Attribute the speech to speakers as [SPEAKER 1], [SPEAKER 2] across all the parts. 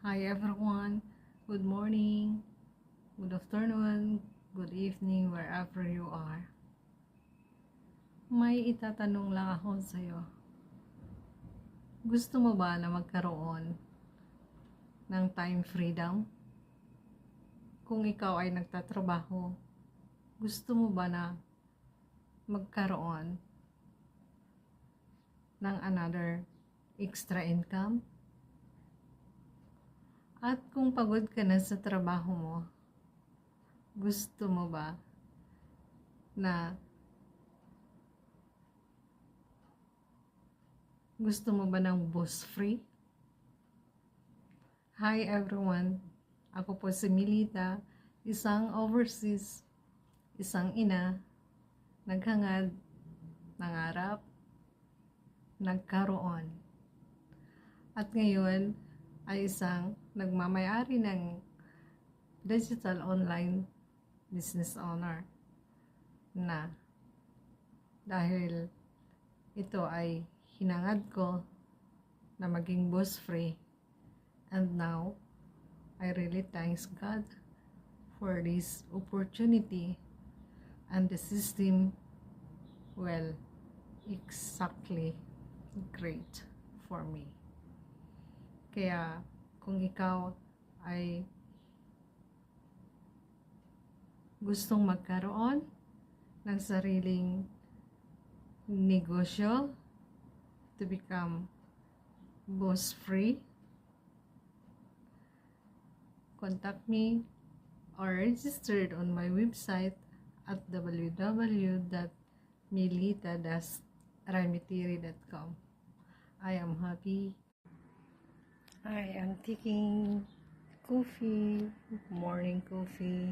[SPEAKER 1] Hi everyone, good morning, good afternoon, good evening, wherever you are. May itatanong lang ako sa'yo. Gusto mo ba na magkaroon ng time freedom? Kung ikaw ay nagtatrabaho, gusto mo ba na magkaroon ng another extra income? At kung pagod ka na sa trabaho mo, gusto mo ba na ng boss free? Hi everyone, ako po si Milita, isang overseas, isang ina, naghangad, nangarap, nagkaroon. At ngayon ay isang nagmamayari ng digital online business owner na dahil ito ay hinangad ko na maging boss free, and now I really thanks God for this opportunity and the system, well, exactly great for me. Kaya kung ikaw ay gustong magkaroon ng sariling negosyo to become boss free, contact me or registered on my website at www.milita-ramitiri.com. I am happy. I am taking coffee, morning coffee,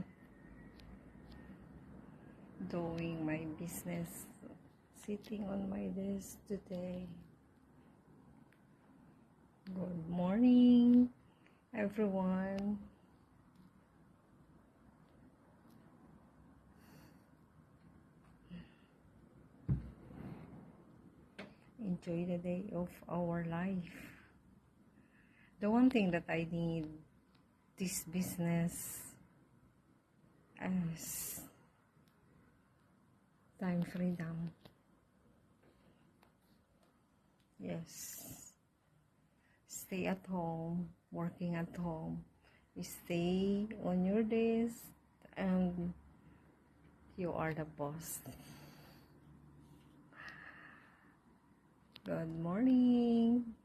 [SPEAKER 1] doing my business, sitting on my desk today. Good morning, everyone. Enjoy the day of our life. The one thing that I need this business is time freedom. Yes. Stay at home, working at home. Stay on your desk and you are the boss. Good morning.